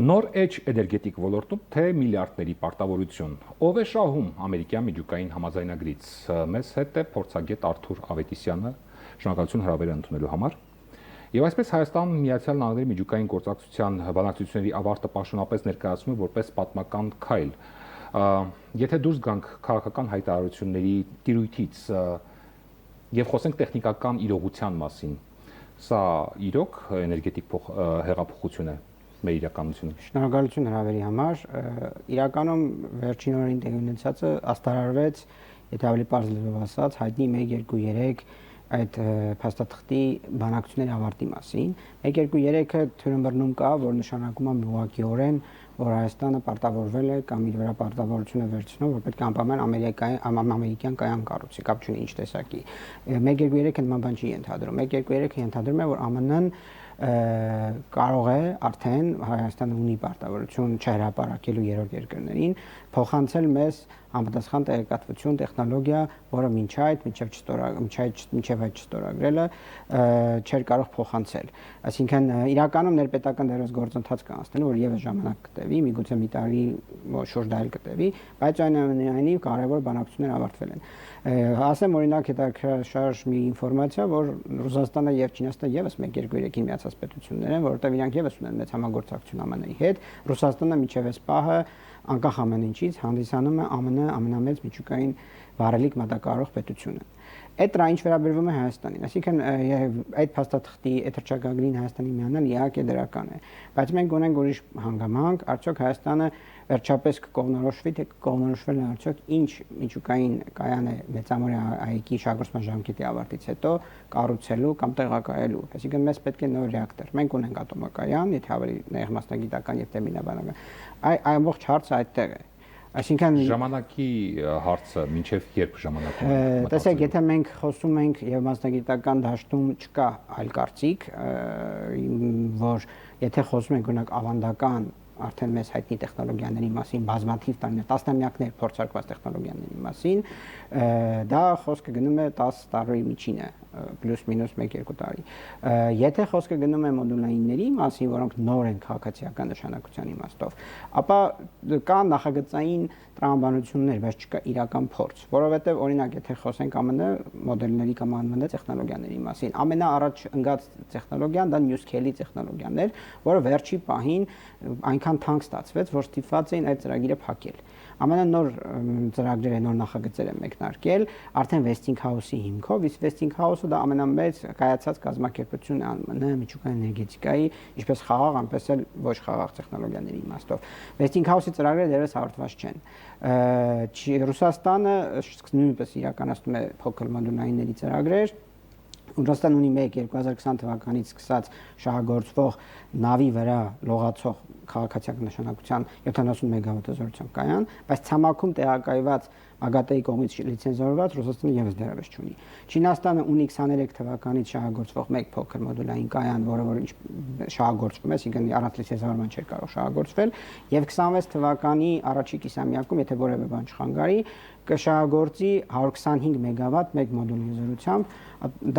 Նոր էջ էներգետիկ ոլորտում թե միլիարդների պարտավորություն։ Ով է շահում ամերիկյան միջուկային համաձայնագրից։ Մեզ հետ է փորձագետ Արթուր Ավետիսյանը, շնորհակալություն հրավերը ընդունելու համար։ Եվ այսպես Հայաստան Միացյալ Նահանգների միջուկային գործակցության բանակցությունների ավարտը պաշտոնապես ներկայացնում է որպես պատմական քայլ։ Եթե դուրս գանք քաղաքական հայտարարությունների տիրույթից եւ խոսենք տեխնիկական իրողության մասին, սա իրոք էներգետիկ հեղափոխություն է մեր իրականությունը։ Շնորհակալություն հրավերի համար։ Իրականում վերջին օրերին տեղի ունեցածը աստարարվեց, եթե ավելի պարզ լեզվով ասած, հայտնի 1-2-3 այդ փաստաթղթի բանակցությունների ավարտի մասին։ 1-2-3-ը թյուրըմբռնում կա, որ նշանակում է միուղղակիորեն, որ Հայաստանը պարտավորվել է կամ իր վրա պարտավորություն է վերցնում, որ պետք է անպայման ամերիկյան կայան կառուցի, կապ չունի ինչ տեսակի։ 1-2-3-ը նման բան չի ենթադրում։ 1-2-3-ը ենթադրում է, որ ԱՄՆ-ն կարող է արդեն Հայաստանը ունի պարտավորություն չհրապարակելու երրորդ երկրներին փոխանցել մեզ համապատասխան տեղեկատվություն, տեխնոլոգիա, որը մինչև այդ չստորագրելը չէր կարող փոխանցել։ Այսինքն իրականում ներպետական դերս գործընթաց կանցնելու, որ եւս ժամանակ կտևի, միգուցե մի տարի շուրջ դա էլ կտևի, բայց այնուամենայնիվ կարևոր բանակցություններ ավարտվել են։ Ասեմ օրինակ հետաքրքրաշարժ մի ինֆորմացիա, որ Ռուսաստանը եւ Չինաստանը եւս 1-2-3-ին միացած պետություններ են, որովհետեւ իրանք եւս ունեն մեծ համագործակցություն ԱՄՆ-ի հետ։ Ռուսաստանը միջև այս պահը անկախ ամեն ինչից հանդիսանում է ԱՄՆ ամենամեծ միջուկային վարելիք մատակարարող պետությունը։ Այդ դրա ինչ վերաբերվում է Հայաստանին, այսինքն այդ փաստաթղթի էթրճակագրին Հայաստանի միանալ իհարկե դրական է, բայց մենք ունենք ուրիշ հանգամանք, արդյոք Հայաստանը վերջապես կկողմնորոշվի, թե կկողմնորոշվել է արդյոք ինչ միջուկային կայան է Մեծամորի ԱԵԿ-ի շահգործման ժամկետի ավարտից հետո կառուցելու կամ տեղակայելու, այսինքն մեզ պետք է նոր ռեակտոր։ Մենք ունենք ատոմակայան, եթե ավելի նեղ մասնագիտական եւ տերմինաբանական, ամբողջ հարցը այդտեղ է։ Այսինքն ժամանակի հարցը մինչև երբ ժամանակում։ Տեսեք, եթե մենք խոսում ենք եւ մասնագիտական դաշտում չկա այլ կարծիք, որ եթե խոսում ենք օրինակ ավանդական արդեն մեզ հայտնի տեխնոլոգիաների մասին, բազմաթիվ տարիներ, տասնամյակներ փորձարկված տեխնոլոգիաների մասին, դա խոսքը գնում է 10 տարի միջինը, պլյուս-մինուս 1-2 տարի։ Եթե խոսքը գնում է մոդուլայինների մասին, որոնք նոր են քաղաքացիական նշանակության իմաստով, ապա կա նախագծային տրամաբանություններ, բայց չկա իրական փորձ, որովհետև օրինակ եթե խոսենք ԱՄՆ մոդելների կամ ԱՄՆ տեխնոլոգիաների մասին, ամենաառաջ ընկած տեխնոլոգիան դա Newscale-ի տեխնոլոգիան էր, որը վերջի պահին այնքան թանկ ստացվեց, որ ստիպված էին այդ ծրագիրը փակել։ Ամենանոր ծրագրերը, նոր նախագծեր են մեկնարկել արդեն Westinghouse-ի հիմքով, իսկ Westinghouse-ը դա ամենամեծ կայացած կազմակերպությունն է ԱՄՆ միջուկային էներգետիկայի, ինչպես խաղաղ, այնպես էլ ոչ խաղաղ տեխնոլոգիաների իմաստով։ Westinghouse-ի ծրագրերը դեռևս ավարտված չեն։ Ռուսաստանը նույնպես իրականացնում է փոքր մոդուլայինների ծրագրեր։ Ռուսաստանը ունի 2020 թվականից սկսած շահագործվող նավի վրա լողացող քաղաքացիական նշանակության 70 մեգավատ զորությամբ կայան, բայց ցամաքում տեղակայված ՄԱԳԱՏԷ-ի կողմից լիցենզավորված Ռուսաստանը եւս դեռևս չունի։ Չինաստանը ունի 23 թվականից շահագործվող մեկ փոքր մոդուլային կայան, որը շահագործվում է, այսինքն առանց լիցենզավորման չէր կարող շահագործվել, եւ 26 թվականի առաջի կիսամյակում, եթե որևէ բան չխանգարի, կշահագործի 125 մեգավատ մեկ մոդուլի զորությամբ,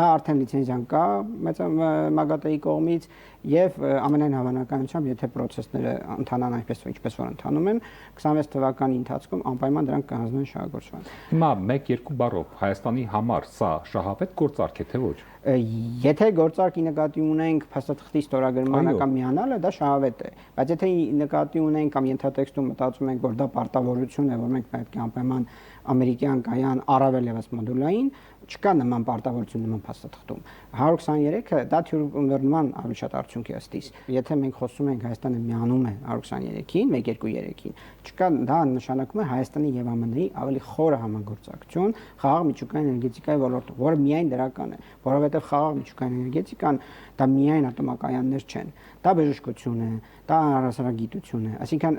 դա արդեն լիցենզիան կա ՄԱԳԱՏԷ-ի կողմից եւ ամենայն հավանականությամբ, եթե process-ները ընթանան այնպես ինչպես որ ընթանում են, 26 թվականի ընթացքում անպայման դրանք կհանձնեն շահագործման։ Հիմա 1-2 բառով Հայաստանի համար սա շահավետ գործարք է թե ոչ։ Եթե գործարքի նկատի ունենք փաստաթղթի ստորագրմանը կամ միանալը, դա շահավետ է, բայց եթե նկատի ունենք կամ ենթատեքստում մտածում ենք, որ դա պարտավորություն է, որ մենք պետք է անպայման ամերիկյան կայան առավել եւս մոդուլային, չկա նման պարտավորություն նման փաստաթղթում։ 123-ը դա թյուրըմբռնման ավելի շատ արդյունք է ըստիս։ Եթե մենք խոսում ենք Հայաստանը միանում է 123-ին, 1-2-3-ին, չկա դա նշանակում է Հայաստանի եւ ԱՄՆ-ի ավելի խորը համագործակցություն խաղաղ միջուկային էներգետիկայի ոլորտում, որը միայն դրական է, որովհետեւ խաղաղ միջուկային էներգետիկան դա միայն ատոմակայաններ չեն, դա բժշկություն է, դա առասարագիտություն է, այսինքն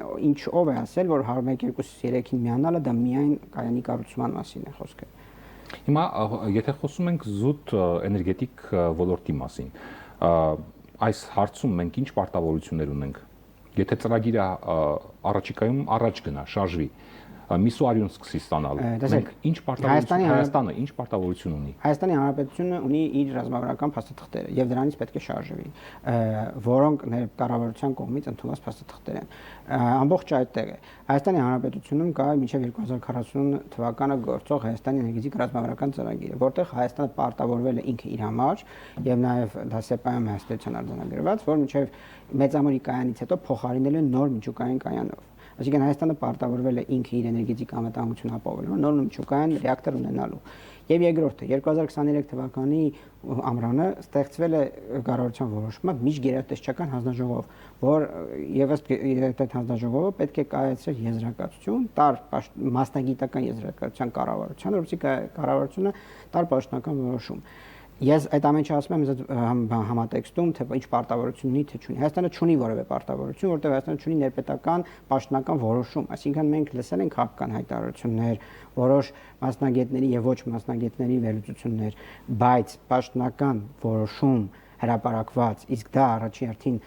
ով է ասել, որ 1-2-3-ին միանալը դա միայն կայանի կառուցման մասին է խոսքը։ Հիմա եթե խոսում ենք զուտ էներգետիկ ոլորտի մասին, այս հարցում մենք ինչ պարտավորություններ ունենք։ Եթե ծրագիրը առաջիկայում առաջ գնա, շարժվի, միսուարիուն սկսի ստանալ։ Մենք ինչ պարտավորություն Հայաստանը ինչ պարտավորություն ունի։ Հայաստանի Հանրապետությունը ունի իր ռազմավարական փաստաթղթերը եւ դրանից պետք է շարժվի, որոնք կառավարության կողմից ընդունված փաստաթղթեր են։ Ամբողջ այդտեղ է։ Հայաստանի Հանրապետությունում կա մինչև 2040 թվականը գործող Հայաստանի էներգետիկ ռազմավարական ծրագիրը, որտեղ Հայաստանը պարտավորվել է ինքը իր համար եւ նաեւ դա ՍԵՊԱ-ի հաստատության արձանագրված, որ մինչև մեծամորի կայանից հետո փոխարինելու նոր միջուկային կայանով։ Այսինքն Հայաստանը պարտավորվել է ինքը իր էներգետիկ անվտանգությունը ապահովելու նոր միջուկային ռեակտոր ունենալու։ Եվ երկրորդը 2023 թվականի ամռանը ստեղծվել է կառավարության որոշմամբ միջգերատեսչական հանձնաժողով, որ եւս այդ հանձնաժողովը պետք է կայացրել եզրակացություն, տար մասնագիտական եզրակացության կառավարության, որովհետեւ կառավարությունը տար պաշտոնական որոշում։ Ես այդ ամեն ինչը ասում եմ համատեքստում, թե ինչ պարտավորություն ունի, թե չունի։ Հայաստանը չունի որևէ պարտավորություն, որտեղ Հայաստանը չունի ներպետական պաշտոնական որոշում, այսինքն մենք լսել ենք հապկան հայտարարություններ, որոշ մասնագետների եւ ոչ մասնագետների վերլուծություններ, բայց պաշտոնական որոշում հրապարակված, իսկ դա առաջին հերթին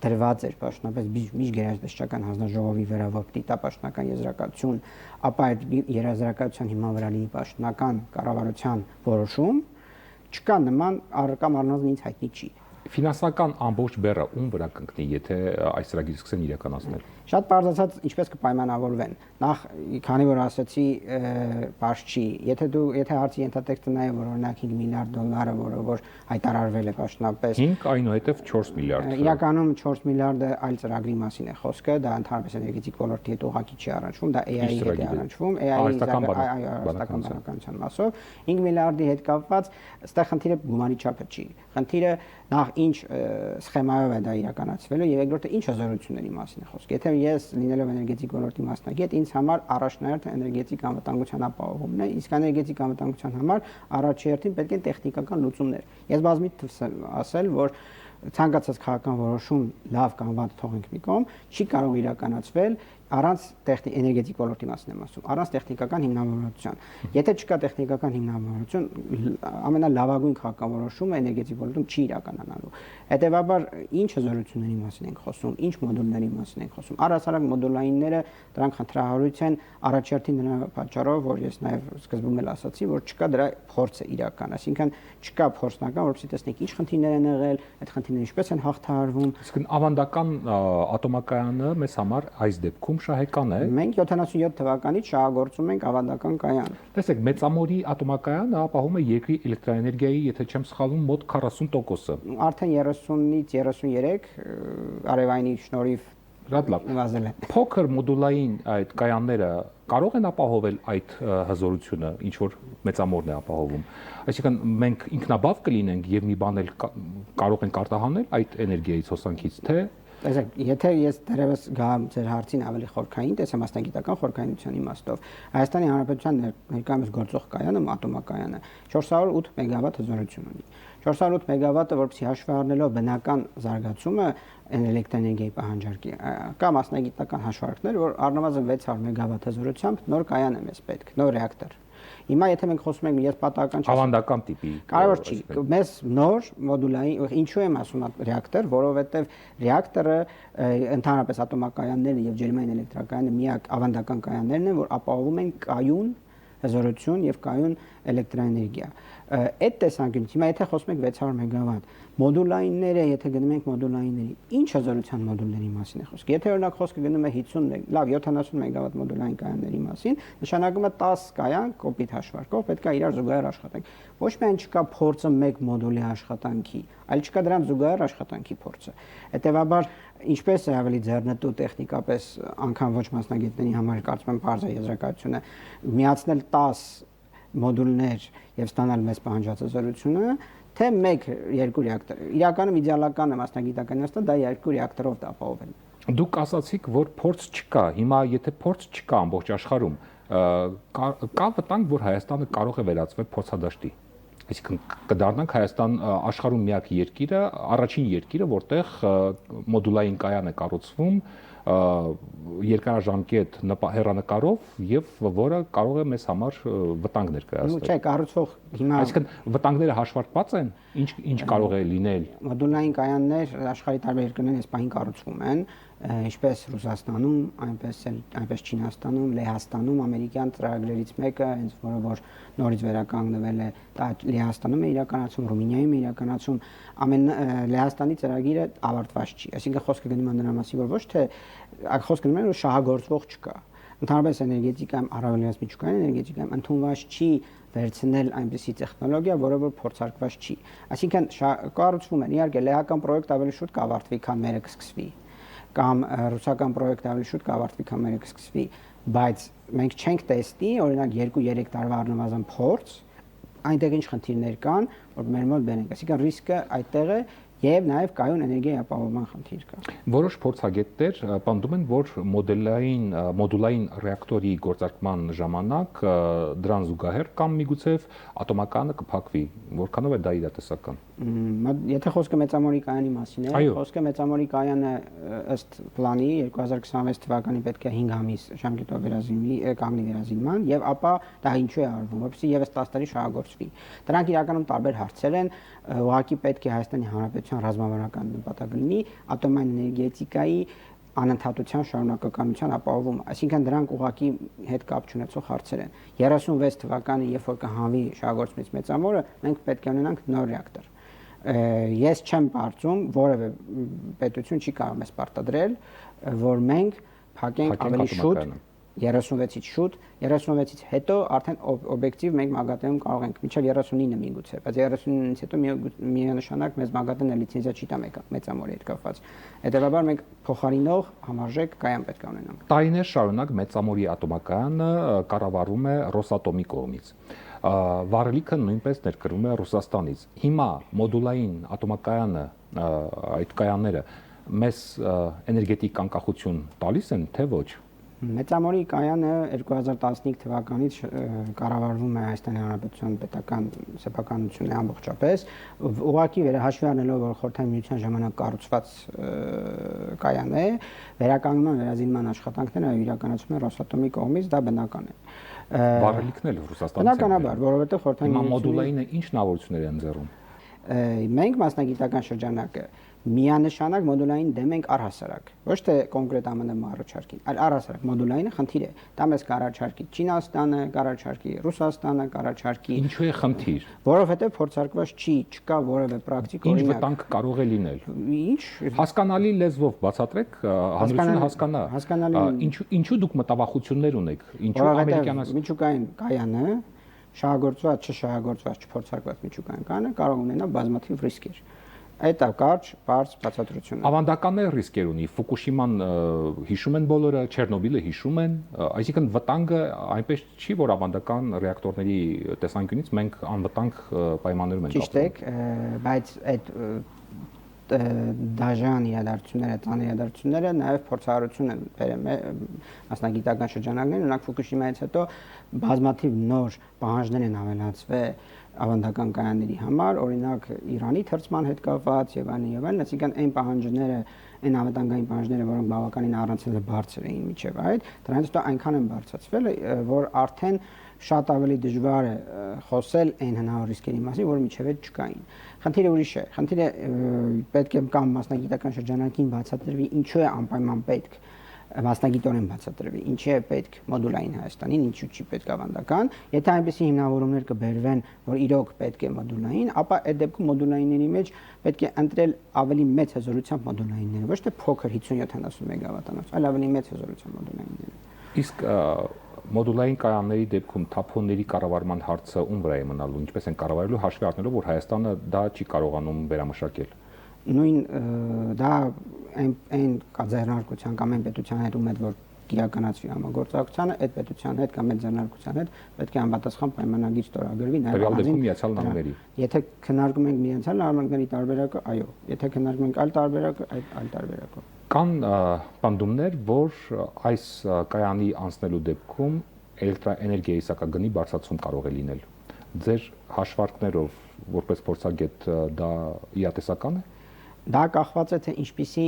դրված էր պաշտոնապես միջգերատեսչական հանձնաժողովի վրա, որ դիտա պաշտոնական եզրակացություն, ապա այդ եզրակացության հիման վրա լինի պաշտոնական կառավարության որոշում, չկա նման առկամ առնվազն ինձ հայտնի չի։ Ֆինանսական ամբողջ բեռը ում վրա կընկնի, եթե այս ծրագիրը սկսեն իրականացնել։ Շատ բարձրացած ինչպես կպայմանավորվեն։ Նախ, քանի որ ասացի, բաց չի, եթե հարցի ենթատեքստը նայ որ օրինակ 5 միլիարդ դոլարը, որը որ հայտարարվել է պաշտոնապես 5 այնուհետև 4 միլիարդ։ Իրականում 4 միլիարդը այլ ծրագրի մասին է խոսքը, դա ընդհանրապես էներգետիկ ոլորտի հետ ուղղակի չի առնչվում, դա AI-ի հետ է առնչվում, AI-ի արհեստական բանականության մասով 5 միլիարդի հետ կապված, այստեղ խնդիրը գումարի չափը չի։ Խնդիրը նախ ինչ սխեմայով է դա իրականացվելու եւ երկրորդը ինչ հզորությունների մասին է խոսքը։ Եթե ես լինելով էներգետիկ ոլորտի մասնագետ, ինձ համար առաջնահերթը էներգետիկ անվտանգության ապահովումն է, իսկ էներգետիկ անվտանգության համար առաջերտին պետք է տեխնիկական լուծումներ։ Ես բազմիցս ասել, որ ցանկացած քաղաքական որոշում լավ կամ վատ թողենք մի կողմ, չի կարող իրականացվել առանց էներգետիկ ոլորտի մասին եմ ասում, առանց տեխնիկական հիմնավորվածության։ Եթե չկա տեխնիկական հիմնավորություն, ամենալավագույն քաղաքական որոշումը էներգետիկ ոլորտում չի իրականանալու։ Հետևաբար ինչ հզորությունների մասին ենք խոսում, ինչ մոդուլների մասին ենք խոսում։ Առհասարակ մոդուլայինները դրանք խնդրահարույց են առաջերտին նրա պատճառով, որ ես նաև սկզբում էլ ասացի, որ չկա դրա փորձը իրական, այսինքն չկա փորձնական, որովհետեւ տեսնենք ինչ խնդիրներ են եղել, այդ խնդիրները ինչպես են հաղթահարվում։ Իսկ ավանդական ատոմակայանը մեզ համար այս դեպքում շահեկան է։ Մենք 77 թվականից շահագործում ենք ավանդական կայան։ Տեսեք, Մեծամորի ատոմակայանը ապահովում է երկրի էլեկտրաէներգիայի, եթե չեմ սխալվում, մոտ 40%-ը։ Արդեն 30-ից 33 արևայինի շնորհիվ Շատ լավ։ նվազել է։ Փոքր մոդուլային այդ կայանները կարող են ապահովել այդ հզորությունը, ինչ որ Մեծամորն է ապահովում։ Այսինքն մենք ինքնաբավ կլինենք եւ մի բան էլ կարող ենք արտահանել այդ էներգիայից հոսանքից, թե Տեսեք, եթե ես դեռևս գամ ձեր հարցին ավելի խորքային, տեսամասնագիտական խորքայնության իմաստով, Հայաստանի Հանրապետության ներկայումս գործող կայանը, ատոմակայանը 408 մեգավատ հզորություն ունի։ 408 մեգավատը, որպեսզի հաշվի առնելով բնական զարգացումը էլեկտրաէներգիայի պահանջարկի, կա մասնագիտական հաշվարկներ, որ առնվազն 600 մեգավատ հզորությամբ նոր կայան է մեզ պետք, նոր ռեակտոր։ Հիմա եթե մենք խոսում ենք, ես պատահական չասեմ, ավանդական տիպի։ Կարևոր չի, մեզ նոր մոդուլային, ինչու եմ ասում ռեակտոր, որովհետև ռեակտորը ընդհանրապես ատոմակայանները եւ ջերմային էլեկտրակայանը միակ ավանդական կայաններն են, որ ապահովում են կայուն հզորություն եւ կայուն էլեկտրաէներգիա։ Այդ տեսանկյունից հիմա եթե խոսում ենք 600 մեգավատ, մոդուլայինները, եթե գնում ենք մոդուլայինների, ինչ հզորության մոդուլների մասին է խոսքը։ Եթե օրինակ խոսքը գնում է 50, լավ 70 մեգավատ մոդուլային կայանների մասին, նշանակում է 10 կայան կոպիտ հաշվարկով պետք է իրար զուգահեռ աշխատենք։ Ոչ միայն չկա փորձը մեկ մոդուլի աշխատանքի, այլ չկա դրան զուգահեռ աշխատանքի փորձը։ Հետևաբար ինչպես է ավելի ձեռնտու տեխնիկապես անգամ ոչ մասնագետների համար կարծում եմ բարձր եզրակացությունը միացնել 10 մոդուլներ եւ ստանալ մեծ պահանջած հզորությունը, թե 1-2 ռեակտոր։ Իրականում իդեալականը մասնագիտական իմաստով դա 2 ռեակտորով դա ապահովել։ Դուք ասացիք, որ փորձ չկա։ Հիմա եթե փորձ չկա ամբողջ աշխարհում, կա վտանգ, որ Հայաստանը կարող է վերածվել փորձադաշտի։ Այսինքն կդառնանք Հայաստան աշխարհում միակ երկիրը, առաջին երկիրը, որտեղ մոդուլային կայան է կառուցվում երկարաժամկետ հեռանկարով եւ որը կարող է մեզ համար վտանգ ներկայացնել։ Չէ, կառուցվող հիմա Այսինքն վտանգները հաշվարկված են, ինչ կարող է լինել։ Մոդուլային կայաններ աշխարհի տարբեր երկրներում այս պահին կառուցվում են, ինչպես Ռուսաստանում, այնպես Չինաստանում, Լեհաստանում, ամերիկյան ծրագրերից մեկը, հենց որ նորից վերականգնվել է, դա Լեհաստանում է իրականացում, Ռումինիայում է իրականացում, Լեհաստանի ծրագիրը ավարտված չի։ Այսինքն խոսքը գնում է նրա մասին, որ ոչ թե խոսքը գնում է որ շահագործվող չկա։ Ընդհանրապես էներգետիկայում, առավելապես միջուկային էներգետիկայում ընդունված չի վերցնել այնպիսի տեխնոլոգիա, որը որ փորձարկված չի։ Այսինքն կառուցվում են, իհարկե լեհական պրոյեկտ ավելի շուտ կավարտվի, քան մերը կսկսվի, կամ ռուսական պրոյեկտ ավելի շուտ կավարտվի, քան մերը կսկսվի, բայց մենք չենք տեսնի, օրինակ 2-3 տարվա առնվազն փորձ, այնտեղ ինչ խնդիրներ կան, որ մեր մոտ բերենք, այսինքն ռիսկը այդտեղ է եւ նաեւ կայուն էներգիայի ապահովման խնդիր կա։ Որոշ փորձագետներ պնդում են, որ մոդուլային ռեակտորի գործարկման ժամանակ դրան զուգահեռ կամ միգուցե ատոմակայանը կփակվի, որքանով է դա իրատեսական։ Եթե խոսքը մեծամորի կայանի մասին է, խոսքը մեծամորի կայանը ըստ պլանի 2026 թվականին պետք է 5 ամիս ժամկետով կանգնի վերազինման եւ ապա դա ինչու է արվում, որպեսզի եւս 10 տարի շահագործվի։ Դրանք իրականում տարբեր հարցեր են, ուղղակի պետք է Հայաստանի Հանրապետության ռազմավարական նպատակ լինի ատոմային էներգետիկայի անընդհատության շարունակականության ապահովումը, այսինքն դրանք ուղղակի հետ կապ չունեցող հարցեր են։ 36 թվականին, երբ որ կհանվի շահագործումից մեծամորը, մենք պետք է ունենանք նոր ռեակտոր։ Ես չեմ կարծում, որևէ պետություն չի կարող մեզ պարտադրել, որ մենք փակենք ավելի շուտ 36-ից շուտ, 36-ից հետո արդեն օբյեկտիվ մենք մագատեում կարող ենք մինչև 39 միգուցե, բայց 39-ից հետո միանշանակ մեզ մագատեն լիցենզիա չի տա մեծամորի հետ կապված։ Հետևաբար մենք փոխարինող համարժեք կայան պետք է ունենանք։ Տարիներ շարունակ մեծամորի ատոմակայանը կառավարվում է Ռոսատոմի կողմից։ Վառելիքը նույնպես ներկրվում է Ռուսաստանից։ Հիմա մոդուլային ատոմակայանը, այդ կայանները մեզ էներգետիկ անկախություն տալիս են, թե ոչ։ Մեծամորի կայանը 2015 թվականից կառավարվում է Հայաստանի Հանրապետության պետական սեփականությունը ամբողջապես, ուղղակի հաշվի առնելով որ Խորհրդային Միության ժամանակ կառուցված կայան է, վերականգնման վերազինման աշխատանքները իրականացվում են Ռոսատոմի կողմից, դա բնական է։ Վառելիքն էլ Ռուսաստանից։ Բնականաբար, որովհետև Խորհրդային Միությունը մոդուլայինը ինչ հնարավորություններ է ընձեռում։ Մենք մասնագիտական շրջանակը միանշանակ մոդուլային դեմ ենք առհասարակ, ոչ թե կոնկրետ ԱՄՆ առաջարկին, այլ առհասարակ մոդուլայինը խնդիր է։ Դա մեզ կառաջարկի Չինաստանը, կառաջարկի Ռուսաստանը, կառաջարկի։ Ինչու է խնդիր։ Որովհետև փորձարկված չի, չկա որևէ պրակտիկ օրինակ։ Ինչ վտանգ կարող է լինել։ Ինչ հասկանալի լեզվով բացատրեք, հանրությունը հասկանա։ Հասկանալի։ Ինչու դուք մտավախություններ ունեք։ Ինչու ամերիկյանաց միջուկային կայանը շահագործված, չշահագործված, չփորձարկված միջուկային կայանը կարող ունենա բազմաթիվ ռիսկեր։ Այդ կարճ, բարձ բացատրությունն է։ Ավանդական է ռիսկեր ունի։ Ֆուկուշիման հիշում են բոլորը, Չեռնոբիլը հիշում են, այսինքն վտանգը այնպես չի, որ ավանդական ռեակտորների տեսանկյունից մենք անվտանգ պայմաններում ենք ապրում։ Ճիշտ եք, բայց այդ դաժան իրադարձությունները, ծանր իրադարձությունները նաև փորձառություն են բերել մասնագիտական շրջանակներում, օրինակ Ֆուկուշիմայից հետո բազմաթիվ նոր պահանջներ են ավելացվել ավանդական կայանների համար, օրինակ Իրանի թրծման հետ կապված եւ այլն, այսինքն այն պահանջները, այն անվտանգային պահանջները, որոնք բավականին առանցել բարձր էին միջև այդ, դրանից հետո այնքան են բարձրացվել, որ արդեն շատ ավելի դժվար է խոսել այն հնարավոր ռիսկերի մասին, որ միջև այդ չկային։ Խնդիրը ուրիշ է։ Խնդիրը պետք է կամ մասնագիտական շրջանակին բացատրվի, ինչու է անպայման պետք մասնագիտորեն բացատրվի, ինչի է պետք մոդուլային Հայաստանին, ինչու չի պետք ավանդական։ Եթե այնպիսի հիմնավորումներ կբերվեն, որ իրոք պետք է մոդուլային, ապա այդ դեպքում մոդուլայինների մեջ պետք է ընտրել ավելի մեծ հզորությամբ մոդուլայինները, ոչ թե փոքր 50-70 մեգավատանոց, այլ ավելի մեծ հզորությամբ մոդուլայինները։ Իսկ մոդուլային կայանների դեպքում թափոնների կառավարման հարցը ում վրա է մնալու, ինչպես են կառավարելու հաշվի առնելով, որ Հայաստանը դա չի կարողանում վերամշակել։ Նույն դա այն ձեռնարկության կամ այն պետության հետ ում հետ որ իրականացվի համագործակցությունը, այդ պետության հետ կամ այդ ձեռնարկության հետ պետք է անպատասխան պայմանագիր ստորագրվի նաև Միացյալ Նահանգների։ Եթե քննարկում ենք Միացյալ Նահանգների տարբերակը, այո, եթե քննարկում ենք այլ տարբերակը, այլ տարբերակով։ Կան պնդումներ, որ այս կայանի անցնելու դեպքում էլեկտրաէներգիայի սակագնի բարձրացում կարող է լինել։ Ձեր հաշվարկներով որպես փորձագետ դա իրատեսական է։ Դա կախված է թե ինչպիսի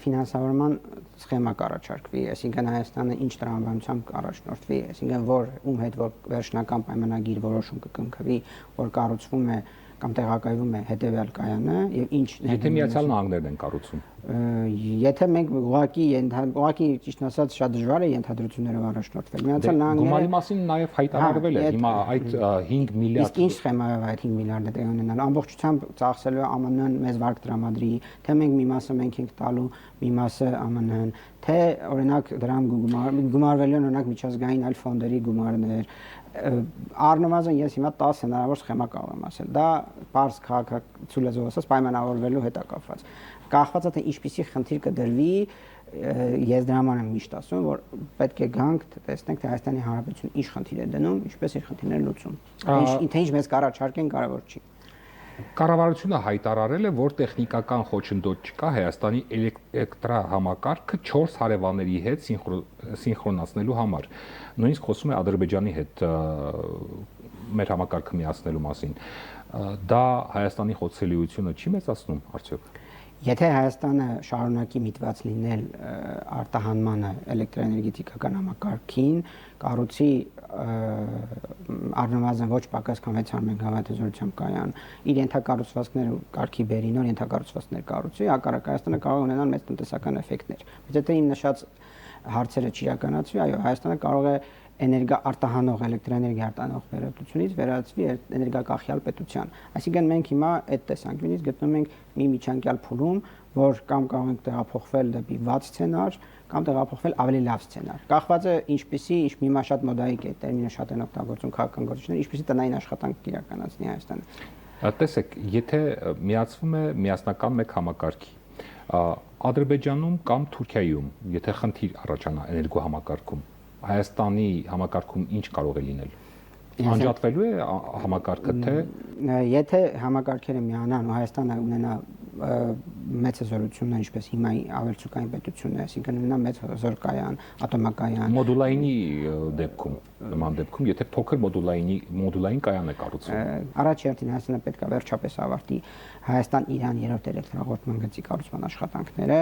ֆինանսավորման սխեմա կառաջարկվի, այսինքն Հայաստանը ինչ տրամաբանությամբ կառաջնորդվի, այսինքն ում հետ որ վերջնական պայմանագիր որոշում կկնքվի, որ կառուցվում է կամ տեղակայվում է հետևյալ կայանը եւ ինչ Եթե Միացյալ Նահանգներն են կառուցում Եթե մենք ուղղակի ճիշտ ասած շատ դժվար է ենթադրություններով առաջնորդվել։ Միացյալ Նահանգները գումարի մասին նաև հայտարարվել է հիմա այդ 5 միլիարդ Իսկ ինչ սխեմայով այդ 5 միլիարդը տեղի ունենալ ամբողջությամբ ծախսելու ԱՄՆ-ն մեզ վարկ տրամադրի, թե մենք մի մասը մենք ենք տալու, մի մասը ԱՄՆ-ն, թե օրինակ դրան գումարվելու են օրինակ միջազգային այլ ֆոնդերի գումարներ առնվազն ես հիմա 10 հնարավոր սխեմա կարող եմ ասել։ Դա բարձ քաղաքացու լեզվով ասած պայմանավորվելու հետ է կապված։ Կախված է թե ինչպիսի խնդիր կդրվի, ես դրա համար եմ միշտ ասում, որ պետք է գանք տեսնենք թե Հայաստանի Հանրապետությունը ինչ խնդիր է դնում, ինչպես իր խնդիրները լուծում։ Թե ինչ մեզ կառաջարկեն, կարևոր չի։ Կառավարությունը հայտարարել է, որ տեխնիկական խոչընդոտ չկա Հայաստանի էլեկտրահամակարգը 4 հարևանների հետ սինխրոնացնելու համար։ Նույնիսկ խոսում է Ադրբեջանի հետ մեր համակարգը միացնելու մասին։ Դա Հայաստանի խոցելիությունը չի մեծացնում արդյոք։ Եթե Հայաստանը շարունակի միտված լինել արտահանմանը էլեկտրաէներգետիկական համակարգին, կառուցի առնվազն ոչ պակաս քան 600 մեգավատ հզորությամբ կայան, իր ենթակառուցվածքները կարգի բերի, նոր ենթակառուցվածքներ կառուցի, հակառակ Հայաստանը կարող է ունենալ մեծ տնտեսական էֆեկտներ։ Բայց եթե իմ նշած հարցերը չիրականացվի, այո, Հայաստանը կարող է արտահանող էլեկտրաէներգիա արտահանող պետությունից վերածվի էներգակախյալ պետության։ Այսինքն մենք հիմա այդ տեսանկյունից գտնում ենք մի միջանկյալ փուլում, որ կամ կարող ենք տեղափոխվել դեպի վատ սցենար, կամ տեղափոխվել ավելի լավ սցենար։ Կախված է ինչպիսի, հիմա շատ մոդայիկ է տերմինը շատ են օգտագործում քաղաքական գործիչները, ինչպիսի տնային աշխատանք իրականացնի Հայաստանը։ Տեսեք, եթե միացվում է միասնական մեկ համակարգի, Ադրբեջանում կամ Թուրքիայում, եթե խնդիր առաջանա էներգոհամակարգում, Հայաստանի համակարգում ինչ կարող է լինել։ Անջատվելու է համակարգը թե եթե համակարգերը միանան ու Հայաստանը ունենա մեծ հզորություններ, ինչպես հիմա ավելցուկային պետությունն է, այսինքն ունենա մեծ հզորկայան, ատոմակայան։ Մոդուլայինի դեպքում, նման դեպքում, եթե փոքր մոդուլային կայան է կառուցվում։ Առաջ երթին Հայաստանը պետք է վերջապես ավարտի Հայաստան-Իրան երրորդ էլեկտրաղորդման գծի կառուցման աշխատանքները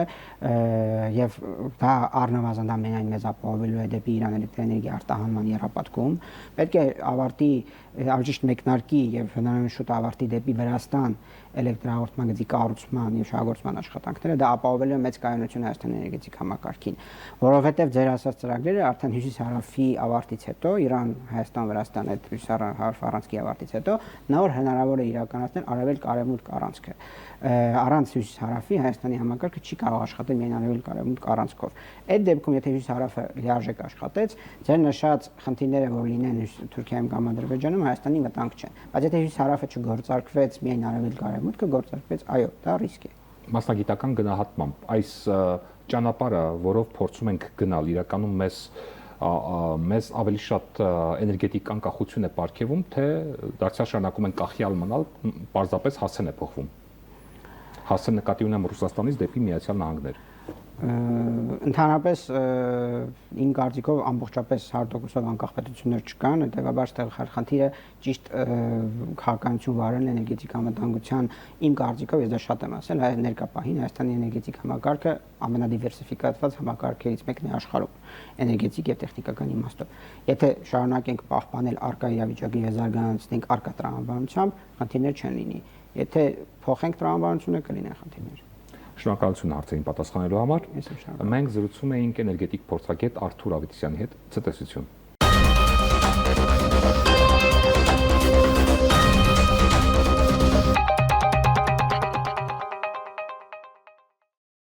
եւ դա առնվազն դա միայն մեծ ապահովելու է դեպի Իրան էլեկտրաէներգիա արտահանման եռապատկում։ Պետք է ավարտի արժիշտ մեկնարկի եւ հնարավորին շուտ ավարտի դեպի Վրաստան էլեկտրահաղորդման գծի կառուցման եւ շահագործման աշխատանքները, դա ապահովելու է մեծ կայունություն Հայաստանի էներգետիկ համակարգին, որովհետեւ ձեր ասած ծրագրերը արդեն հյուսիս-հարավի ավարտից հետո, Իրան-Հայաստան-Վրաստան այդ հյուսիս-հարավ առանցքի ավարտից հետո նոր հնարավոր է իրականացնել արևելք-արևմուտք առանցքը։ Առանց հյուսիս-հարավի Հայաստանի համակարգը չի կարող աշխատել միայն արևելք-արևմուտք առանցքով։ Այդ դեպքում, եթե հյուսիս-հարավը լիարժեք աշխատեց, ձեր նշած խնդիրները, որ լինեն Թուրքիայում կամ Ադրբեջանում, Հայաստանի վտանգ չեն։ Բայց եթե հյուսիս-հարավը չգործարկվեց միայն արևելք-արևմուտքը, գործարկվեց, այո, դա ռիսկ է։ Մասնագիտական գնահատմամբ այս ճանապարհը, որով փորձում ենք գնալ, իրականում մեզ ավելի շատ էներգետիկ անկախություն է պարգևում, թե դարձյալ շարունակում են կախյալ մնալ, պարզապես հասցեն է փոխվում։ Հասցեն նկատի ունեմ Ռուսաստանից դեպի Միացյալ Նահանգներ։ Ընդհանրապես իմ կարծիքով ամբողջապես 100%-ով անկախ պետություններ չկան, հետեւաբար այստեղ խնդիրը ճիշտ քաղաքականություն վարելն էներգետիկ անվտանգության իմ կարծիքով ես դա շատ եմ ասել, ներկա պահին Հայաստանի էներգետիկ համակարգը ամենադիվերսիֆիկացված համակարգերից մեկն է աշխարհում էներգետիկ եւ տեխնիկական իմաստով։ Եթե շարունակենք պահպանել արկա իրավիճակը եւ զարգանացնենք արկա տրամաբանությամբ, խնդիրներ չեն լինի։ Եթե փոխենք տրամաբանությունը, կլինեն խնդիրներ։ Շնորհակալություն հարցերին պատասխանելու համար։ Մենք զրուցում էինք էներգետիկ փորձագետ Արթուր Ավետիսյանի հետ։ Ցտեսություն։